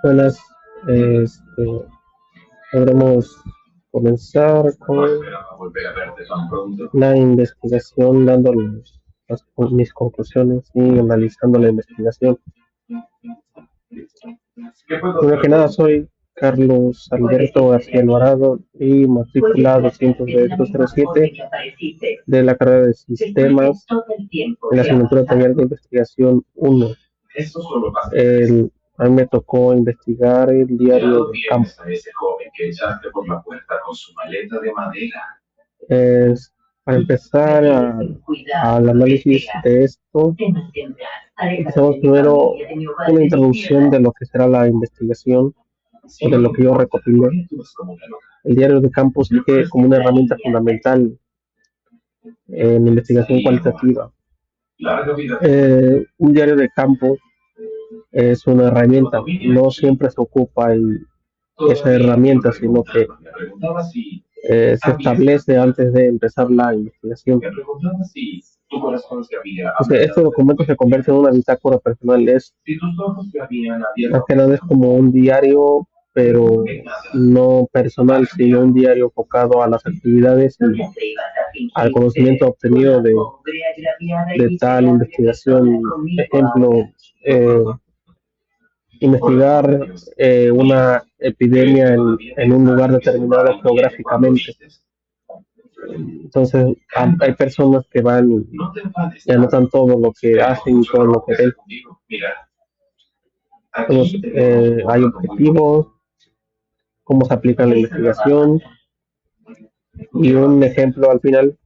Buenas, este, podremos comenzar con la investigación, dando mis conclusiones y analizando la investigación. Primero que nada, soy Carlos Alberto García Alvarado y matrícula 200 de la carrera de Sistemas en la asignatura taller de investigación 1. A mí me tocó investigar el diario de campo. Para empezar al análisis de esto, empezamos primero una introducción de lo que será la investigación o de lo que yo recopilé. El diario de campo surge como una herramienta fundamental en la investigación cualitativa. Un diario de campo es una herramienta, no siempre se ocupa esa herramienta, sino que se establece antes de empezar la investigación. Este documento se convierte en una bitácora personal, más que nada es como un diario, pero no personal, sino un diario enfocado a las actividades y al conocimiento obtenido de tal investigación. Ejemplo, investigar una epidemia en un lugar determinado geográficamente. Entonces, hay personas que van y anotan todo lo que hacen y todo lo que ven. Entonces, hay objetivos, cómo se aplica la investigación y un ejemplo al final.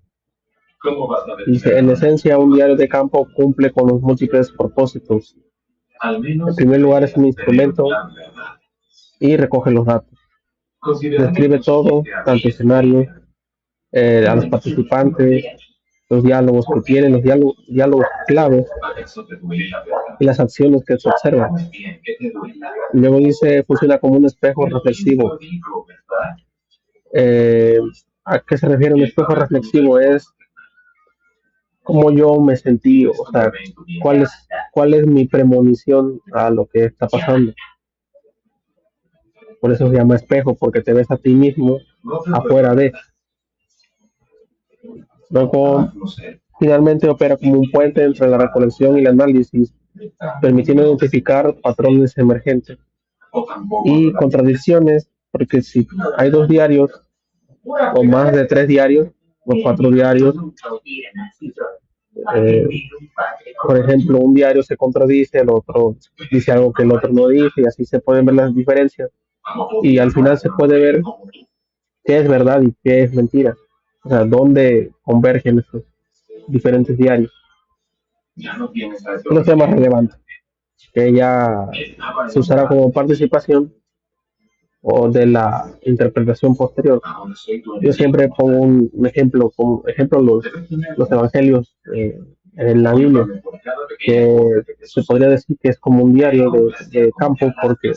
Dice, en esencia, un diario de campo cumple con los múltiples propósitos. En primer lugar, es un instrumento y recoge los datos. Describe todo, tanto escenario, a los participantes, los diálogos que tienen, los diálogos claves y las acciones que se observan. Luego dice, funciona como un espejo reflexivo. ¿A qué se refiere un espejo reflexivo? Es cómo yo me sentí, o sea, cuál es mi premonición a lo que está pasando. Por eso se llama espejo, porque te ves a ti mismo afuera de. Luego, finalmente opera como un puente entre la recolección y el análisis, permitiendo identificar patrones emergentes y contradicciones, porque si hay 2 diarios o más de 3 diarios o 4 diarios, eh, por ejemplo, un diario se contradice, el otro dice algo que el otro no dice, y así se pueden ver las diferencias. Y al final se puede ver qué es verdad y qué es mentira. O sea, dónde convergen esos diferentes diarios. Los temas relevantes, que ya se usará como participación o de la interpretación posterior. Yo siempre pongo un ejemplo, como ejemplo los evangelios en la Biblia, que se podría decir que es como un diario de campo porque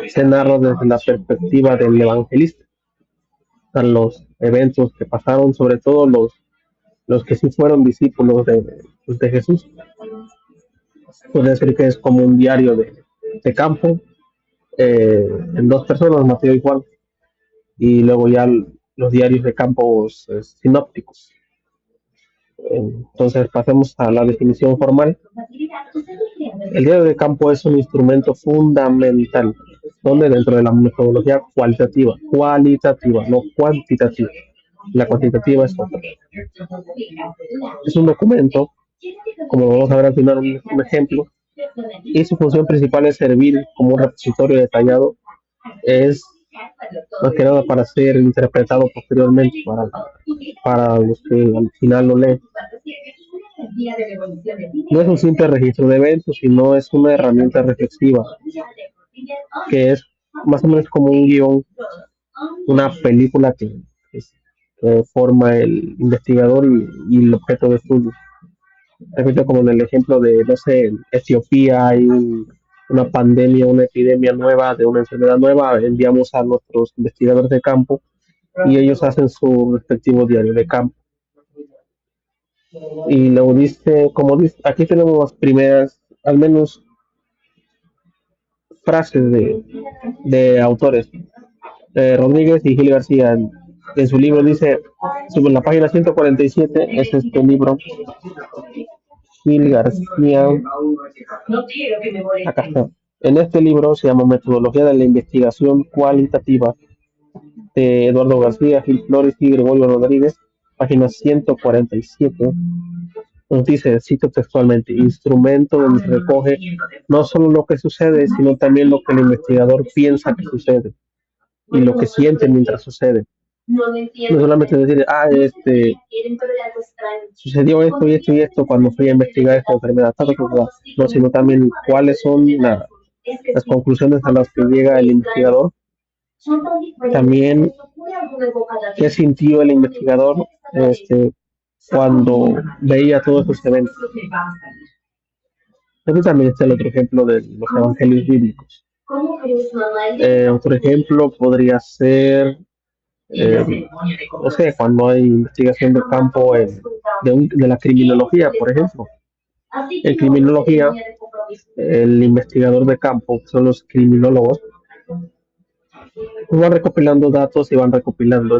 se narra desde la perspectiva del evangelista. Están los eventos que pasaron, sobre todo los que sí fueron discípulos de Jesús. Podría decir que es como un diario de campo en 2 personas, Mateo y Juan, y luego ya los diarios de campos sinópticos. Entonces pasemos a la definición formal. El diario de campo es un instrumento fundamental, donde dentro de la metodología cualitativa, no cuantitativa. La cuantitativa es otra. Es un documento, como vamos a ver al final un ejemplo, y su función principal es servir como un repositorio detallado, es más que nada para ser interpretado posteriormente para los que al final lo leen. No es un simple registro de eventos, sino es una herramienta reflexiva, que es más o menos como un guión, una película que forma el investigador y el objeto de estudio. Repito, como en el ejemplo de, no sé, en Etiopía hay una pandemia, una epidemia nueva de una enfermedad nueva, enviamos a nuestros investigadores de campo y ellos hacen su respectivo diario de campo. Y luego dice, como dice, aquí tenemos las primeras, al menos frases de autores. Rodríguez y Gil García en su libro dice, sobre la página 147 es este libro, Gil García, acá está. En este libro se llama Metodología de la Investigación Cualitativa de Eduardo García, Gil Flores y Gregorio Rodríguez, página 147. Nos dice, cito textualmente, instrumento donde se recoge no solo lo que sucede, sino también lo que el investigador piensa que sucede y lo que siente mientras sucede. No solamente decir, sucedió esto y esto y esto cuando fui a investigar esta enfermedad, no, sino también cuáles son las conclusiones a las que llega el investigador, también qué sintió el investigador cuando veía todos esos eventos. Aquí también está el otro ejemplo de los evangelios bíblicos. Otro ejemplo podría ser, no sé, cuando hay investigación de campo de la criminología, por ejemplo. En criminología, el investigador de campo, que son los criminólogos, van recopilando datos y van recopilando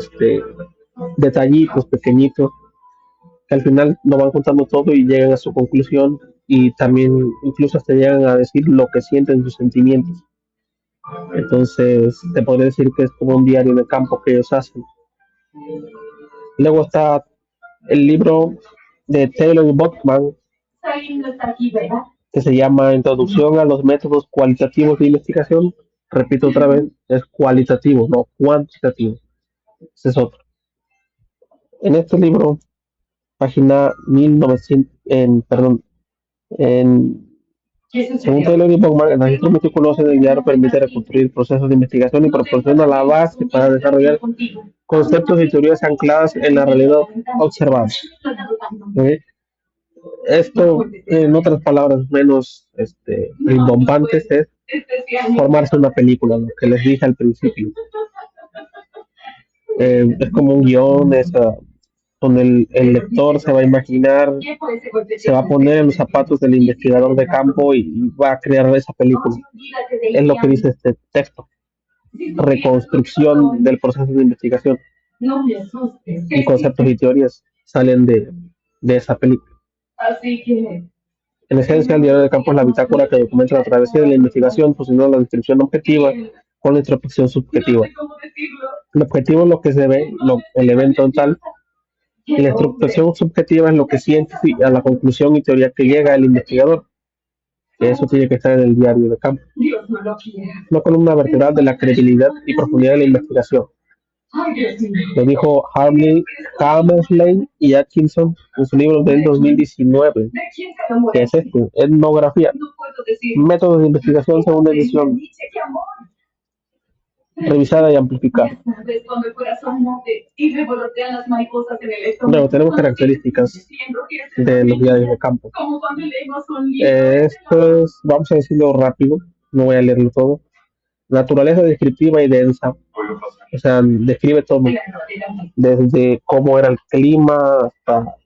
detallitos pequeñitos que al final lo van contando todo y llegan a su conclusión y también incluso hasta llegan a decir lo que sienten, sus sentimientos. Entonces, te podría decir que es como un diario de campo que ellos hacen. Luego está el libro de Taylor y Buckman, que se llama Introducción a los métodos cualitativos de investigación. Repito otra vez, es cualitativo, no cuantitativo. Ese es otro. En este libro, página 1900, según Taylor y Bowman, el registro meticuloso del diario permite reconstruir procesos de investigación y proporciona la base para desarrollar conceptos y teorías ancladas en la realidad observada. ¿Okay? Esto, en otras palabras menos rimbombantes, es formarse una película, lo que les dije al principio. Es como un guión, donde el lector se va a imaginar, se va a poner en los zapatos del investigador de campo y va a crear esa película. Es lo que dice este texto. Reconstrucción del proceso de investigación. Y conceptos y teorías salen de esa película. En esencia, el diario de campo es la bitácora que documenta la travesía de la investigación, fusionando la descripción objetiva con la introspección subjetiva. El objetivo es lo que se ve, el evento tal, y la introspección subjetiva es lo que siente a la conclusión y teoría que llega el investigador. Eso tiene que estar en el diario de campo. Una columna vertebral de la credibilidad y profundidad de la investigación. Lo dijo Hammersley y Atkinson en su libro del 2019, que es etnografía, métodos de investigación segunda edición, revisada y amplificada. Luego tenemos características de los diarios de campo. Esto es, vamos a decirlo rápido, no voy a leerlo todo. Naturaleza descriptiva y densa. O sea, describe todo, desde cómo era el clima hasta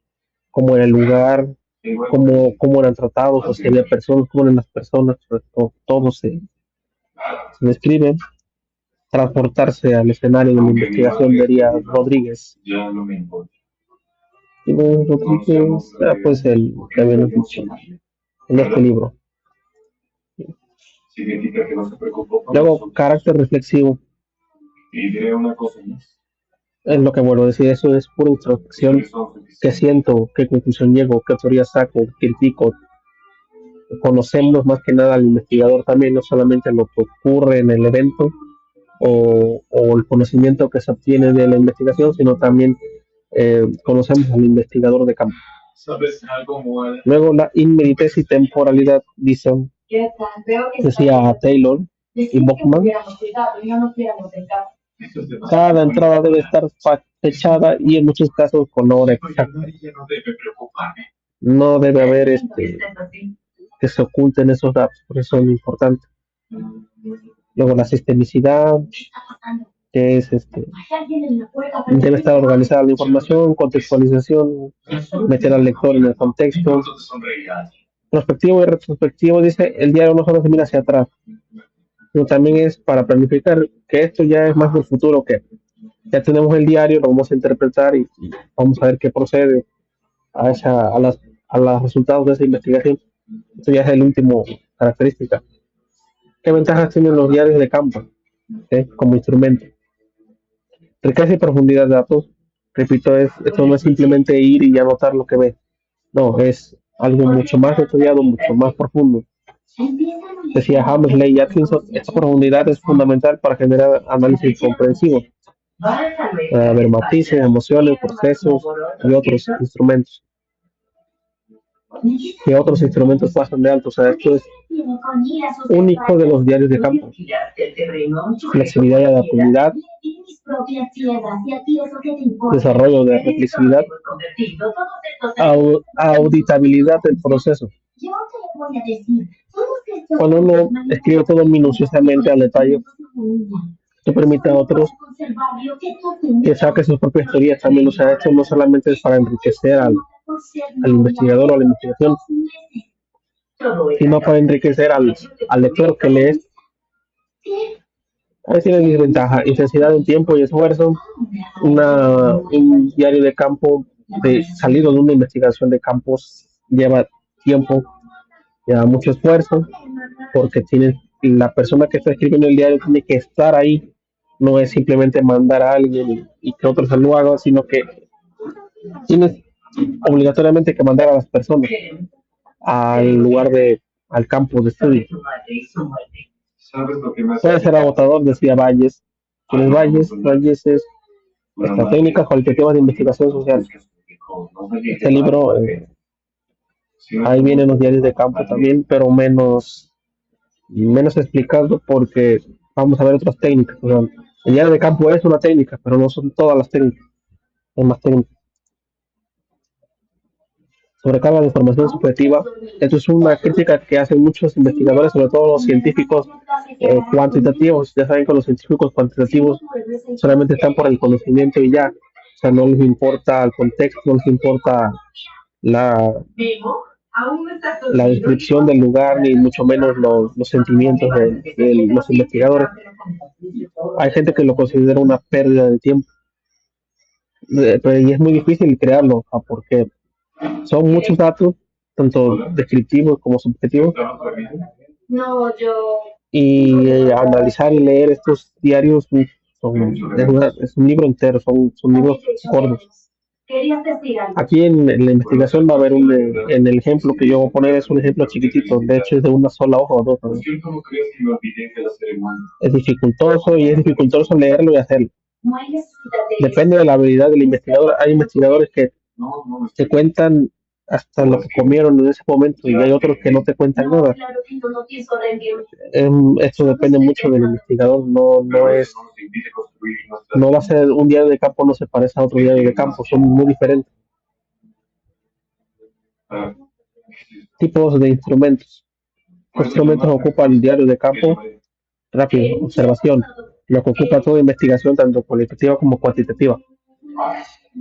cómo era el lugar, cómo eran tratados, o si había personas, cómo eran las personas, todo se describe. Transportarse al escenario de la investigación, diría Rodríguez. Y Rodríguez, pues el que habíamos dicho en este libro. Luego, carácter reflexivo. Es lo que vuelvo a decir, eso es pura introspección. ¿Qué siento? ¿Qué conclusión llego? ¿Qué teoría saco? ¿Critico? Conocemos más que nada al investigador también, no solamente lo que ocurre en el evento o el conocimiento que se obtiene de la investigación, sino también conocemos al investigador de campo. Luego la inmediatez y temporalidad, decía Taylor y Buckman. Cada entrada debe estar fechada y en muchos casos con hora exacta. No debe haber que se oculten esos datos, por eso es importante. Luego la sistemicidad, que es debe estar organizada la información, contextualización, meter al lector en el contexto. Prospectivo y retrospectivo, dice, el diario no solo se mira hacia atrás, sino también es para planificar, que esto ya es más del futuro, que ya tenemos el diario, lo vamos a interpretar y vamos a ver qué procede a los resultados de esa investigación. Esto ya es el último característica. ¿Qué ventajas tienen los diarios de campo como instrumento? Riqueza y profundidad de datos. Repito, esto no es simplemente ir y anotar lo que ve. No, es algo mucho más detallado, mucho más profundo. Decía Hammersley y Atkinson, esta profundidad es fundamental para generar análisis comprensivos, para ver matices, emociones, procesos y otros instrumentos. Que otros instrumentos pasan de alto. O sea, esto es único de los diarios de campo. Flexibilidad y adaptabilidad, desarrollo de reflexividad, auditabilidad del proceso. Cuando uno escribe todo minuciosamente al detalle, esto permite a otros que saquen sus propias teorías también. O sea, esto no solamente es para enriquecer al investigador o a la investigación, sino para enriquecer al lector que lee. Ahí tiene desventaja, intensidad en tiempo y esfuerzo. Un diario de campo salido de una investigación de campos lleva tiempo, lleva mucho esfuerzo, porque la persona que está escribiendo el diario tiene que estar ahí. No es simplemente mandar a alguien y que otros lo hagan, sino que tienes obligatoriamente que mandar a las personas al al campo de estudio. Puede ser agotador, decía Valles. ¿Quién es Valles? Valles es técnicas cualitativas de investigación social. Este libro, ahí vienen los diarios de campo también, pero menos explicado, porque vamos a ver otras técnicas. O sea, el diario de campo es una técnica, pero no son todas las técnicas, hay más técnicas. Sobrecarga de información subjetiva. Esto es una crítica que hacen muchos investigadores, sobre todo los científicos cuantitativos. Ya saben que los científicos cuantitativos solamente están por el conocimiento y ya. O sea, no les importa el contexto, no les importa la, la descripción del lugar, ni mucho menos los sentimientos de los investigadores. Hay gente que lo considera una pérdida de tiempo. Y es muy difícil crearlo, porque son muchos datos, tanto descriptivos como subjetivos, y analizar y leer estos diarios es un libro entero, son libros gordos. Aquí en la investigación va a haber en el ejemplo que yo voy a poner es un ejemplo chiquitito, de hecho es de una sola hoja o dos, ¿no? Es dificultoso y es dificultoso leerlo y hacerlo. Depende de la habilidad del investigador. Hay investigadores que te cuentan hasta lo que comieron en ese momento y hay otros que no te cuentan nada. Esto depende mucho del investigador, no va a ser un diario de campo, no se parece a otro diario de campo, son muy diferentes. Tipos de instrumentos. ¿Qué instrumentos ocupa el diario de campo? Rápido, observación, lo que ocupa toda investigación, tanto cualitativa como cuantitativa.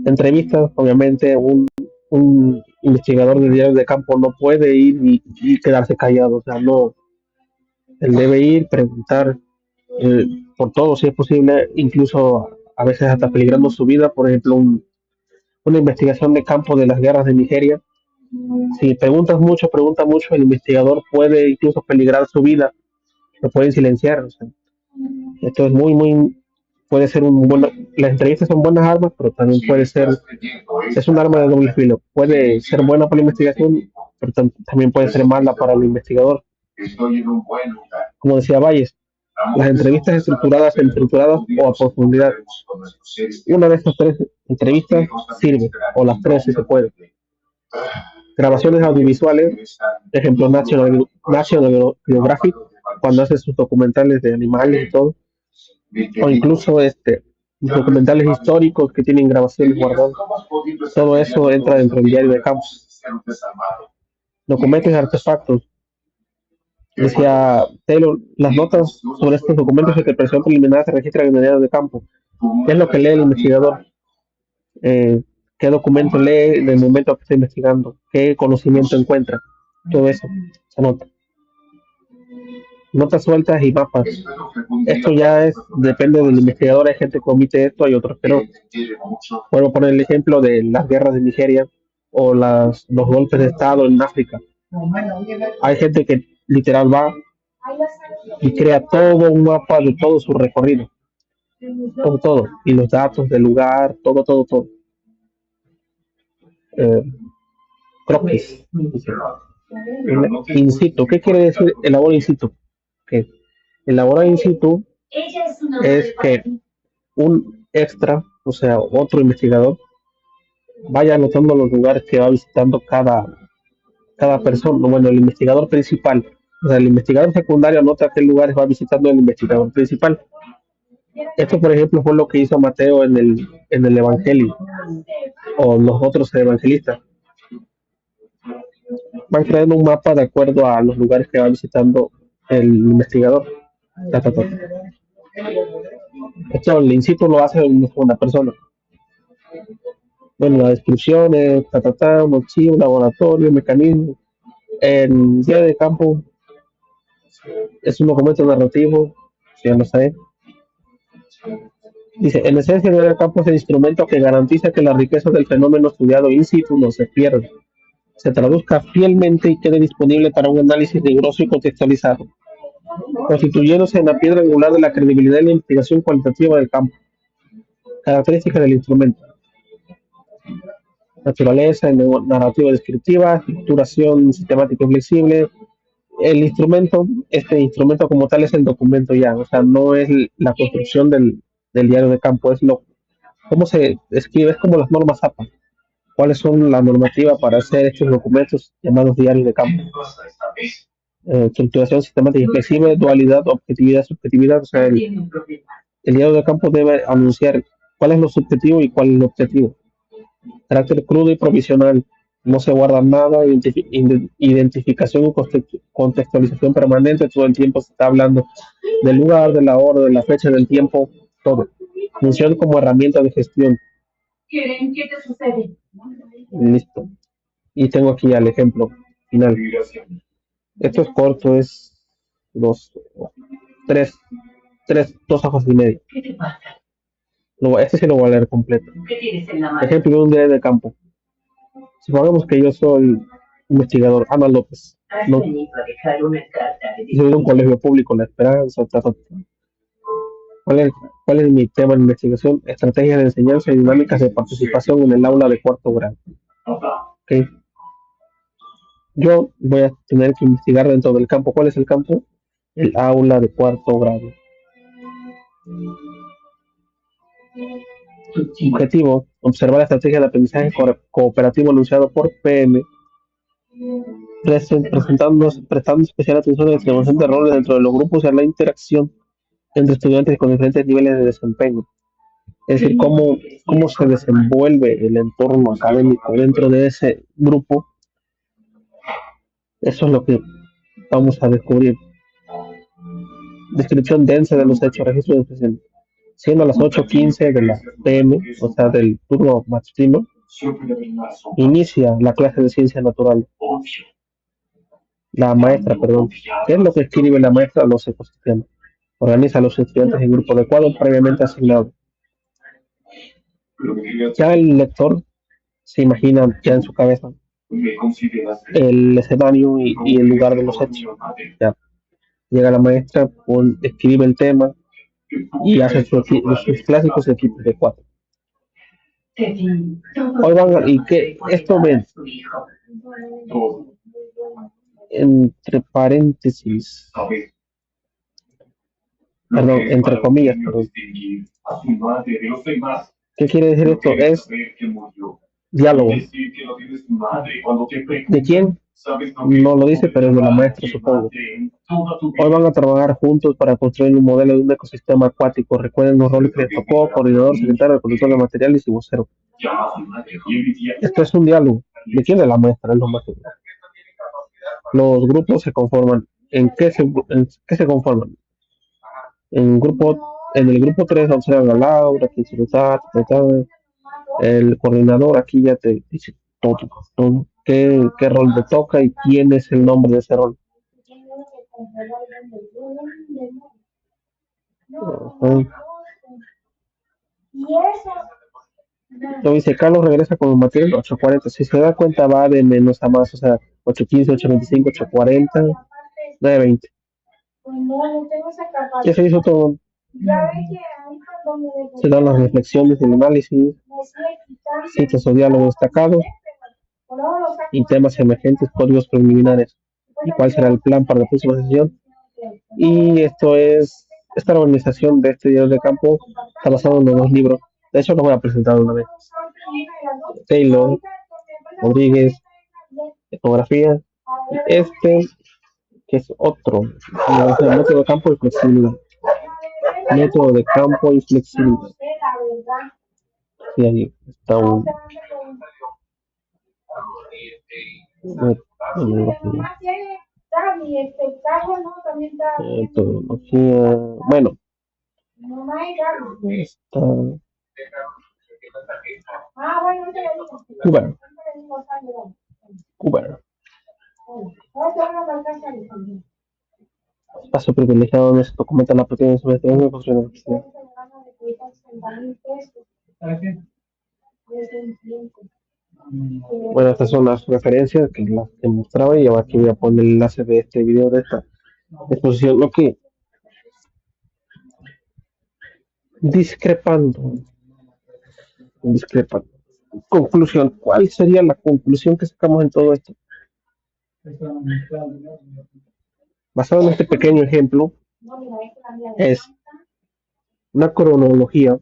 Entrevistas, obviamente, un investigador de diario de campo no puede ir y quedarse callado, o sea, no, él debe ir, preguntar por todo, si es posible, incluso a veces hasta peligrando su vida. Por ejemplo, una investigación de campo de las guerras de Nigeria. Si pregunta mucho, el investigador puede incluso peligrar su vida, lo pueden silenciar. O sea, esto es puede ser las entrevistas son buenas armas, pero también es un arma de doble filo. Puede ser buena para la investigación, pero también puede ser mala para el investigador. Como decía Valles, las entrevistas estructuradas o a profundidad. Una de estas tres entrevistas sirve, o las tres si se puede. Grabaciones audiovisuales, ejemplo National Geographic, cuando hace sus documentales de animales y todo, o incluso documentales históricos que tienen grabaciones guardadas. Todo eso entra dentro del diario de campo. Documentos y artefactos. Decía Taylor, las notas sobre estos documentos de interpretación preliminar se registran en el diario de campo. ¿Qué es lo que lee el investigador? ¿Qué documento lee en el momento que está investigando? ¿Qué conocimiento encuentra? Todo eso se nota. notas sueltas y mapas. Esto ya depende del investigador, hay gente que omite esto, hay otros que no. Puedo poner el ejemplo de las guerras de Nigeria o los golpes de Estado en África. Hay gente que literal va y crea todo un mapa de todo su recorrido, todo, todo, y los datos del lugar, todo, todo, todo. Eh, croquis, dice. In situ, ¿qué quiere decir elabora in situ? Que elabora in situ es que un extra, o sea, otro investigador, vaya anotando los lugares que va visitando cada persona, bueno, el investigador principal. O sea, el investigador secundario anota qué lugares va visitando el investigador principal. Esto, por ejemplo, fue lo que hizo Mateo en el Evangelio, o los otros evangelistas. Van creando un mapa de acuerdo a los lugares que va visitando el investigador. Ta, ta, ta. Esto, el in situ lo hace una persona. Bueno, las descripciones, un archivo, laboratorio, mecanismo. El día de campo es un documento narrativo, si ya lo sabe. Dice, en esencia, el día de campo es el instrumento que garantiza que la riqueza del fenómeno estudiado in situ no se pierda, se traduzca fielmente y quede disponible para un análisis riguroso y contextualizado, constituyéndose en la piedra angular de la credibilidad y la investigación cualitativa del campo. Características del instrumento: naturaleza, narrativa descriptiva, estructuración sistemática y flexible. El instrumento, este instrumento como tal es el documento ya, o sea, no es la construcción del diario de campo, es cómo se escribe, es como las normas APA, cuáles son la normativa para hacer estos documentos llamados diarios de campo. Estructuración sistemática y flexible, dualidad, objetividad, subjetividad, o sea, el diario de campo debe anunciar cuál es lo subjetivo y cuál es lo objetivo. Carácter crudo y provisional, no se guarda nada, identificación y contextualización permanente, todo el tiempo se está hablando del lugar, de la hora, de la fecha, del tiempo, todo. Función como herramienta de gestión. ¿Qué te sucede? Listo. Y tengo aquí el ejemplo final. Esto es corto, es dos, tres, dos hojas y media. ¿Qué te pasa? Este sí lo voy a leer completo. ¿Qué tienes en la mano? Ejemplo de un día de campo. Supongamos que yo soy investigador, Ana López. No, soy de un colegio público, La Esperanza. ¿Cuál es, ¿Cuál es mi tema de investigación? Estrategias de enseñanza y dinámicas de participación en el aula de cuarto grado. Okay. Yo voy a tener que investigar dentro del campo. ¿Cuál es el campo? El aula de cuarto grado. Objetivo: observar la estrategia de aprendizaje cooperativo anunciado por PM, prestando especial atención a la distribución de roles dentro de los grupos y a la interacción entre estudiantes con diferentes niveles de desempeño. Es decir, cómo se desenvuelve el entorno académico dentro de ese grupo. Eso es lo que vamos a descubrir. Descripción densa de los hechos, registro de expresión. Siendo a las 8:15 de la PM, o sea, del turno matutino, inicia la clase de ciencia natural. La maestra, perdón. ¿Qué es lo que escribe la maestra a los ecosistemas? Organiza a los estudiantes en grupo adecuado previamente asignado. Ya el lector se imagina ya en su cabeza el escenario y el lugar de los hechos. Ya. Llega la maestra, escribe el tema y hace sus clásicos equipos de 4. Hoy van y que esto ven entre paréntesis, perdón, entre comillas, perdón. ¿Qué quiere decir esto? Es diálogo. ¿De quién? No lo dice, pero es de la maestra, supongo. Hoy van a trabajar juntos para construir un modelo de un ecosistema acuático. Recuerden los roles que les tocó: coordinador, secretario, conductor de materiales y vocero. Esto es un diálogo. ¿De quién? De la maestra, es lo más importante. Los grupos se conforman. ¿En qué se conforman? En el grupo 3 observan a Laura, quien se lo está, el coordinador aquí ya te dice todo, qué rol te toca y quién es el nombre de ese rol. Ajá. Lo dice Carlos regresa con material 840. Si se da cuenta, va de menos a más, o sea, 815, 825, 840, 920. Ya se hizo todo. Se dan las reflexiones, el análisis, citas o diálogos destacados y temas emergentes, códigos preliminares. ¿Y cuál será el plan para la próxima sesión? Y esta organización de este diario de campo está basado en los dos libros. De hecho, lo voy a presentar una vez. Taylor, Rodríguez, etnografía. Este, que es otro, método de campo y flexibilidad. Método de campo y flexibilidad. Y ahí está metodología. Bueno, está Cuba. Cuba. Espacio privilegiado donde se documenta la propiedad de su investigación y construcción de la Bueno, estas son las referencias que las que mostraba y ahora aquí voy a poner el enlace de este video de esta exposición. Lo que discrepando. Conclusión. ¿Cuál sería la conclusión que sacamos en todo esto? Basado en este pequeño ejemplo, es una cronología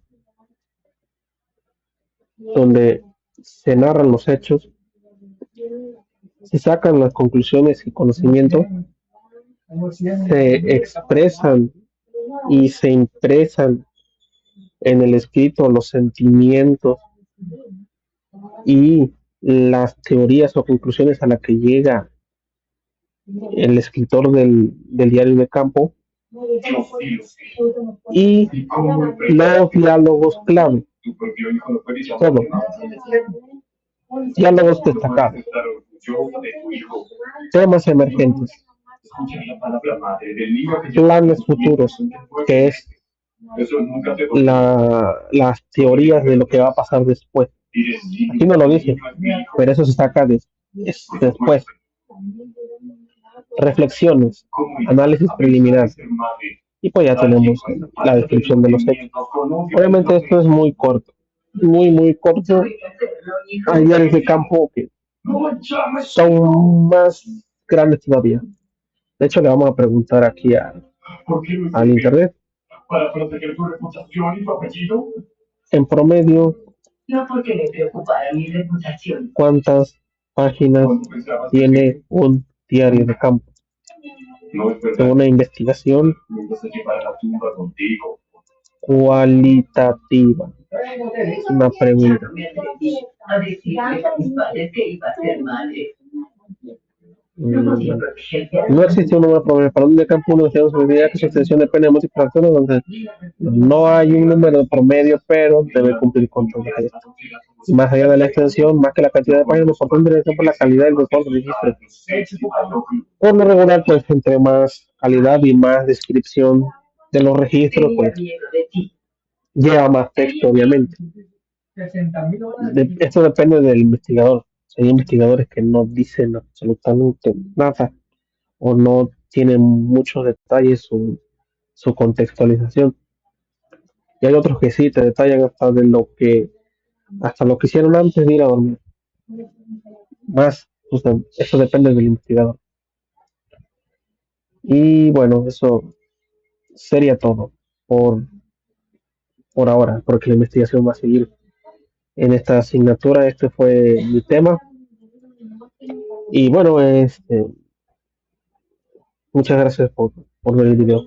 donde se narran los hechos, se sacan las conclusiones y conocimientos, se expresan y se impresan en el escrito los sentimientos y las teorías o conclusiones a las que llega el escritor del diario de campo y los diálogos clave, todo, diálogos destacados, temas emergentes, planes futuros, que es las teorías de lo que va a pasar después. Aquí no lo dice, pero eso se saca después. Reflexiones, análisis preliminar. Y pues ya tenemos la descripción de los hechos. Obviamente esto es muy corto, muy corto. Hay diarios de campo que son más grandes todavía. De hecho, le vamos a preguntar aquí al internet. En promedio, ¿cuántas páginas tiene un diario de campo? Según una investigación cualitativa. Es una pregunta. No existe un número promedio. Para un de campo, una universidad que su extensión depende de múltiples factores, donde no hay un número promedio, pero debe cumplir con todo esto. Y más allá de la extensión, más que la cantidad de páginas, lo importante es la calidad del reporte de registro. Por lo regular, pues entre más calidad y más descripción de los registros, pues lleva más texto, obviamente. Esto depende del investigador. Hay investigadores que no dicen absolutamente nada o no tienen muchos detalles su contextualización. Y hay otros que sí te detallan hasta lo que hicieron antes de ir a dormir. Más, eso depende del investigador. Y bueno, eso sería todo por ahora, porque la investigación va a seguir en esta asignatura. Este fue mi tema. Y bueno, muchas gracias por ver el video.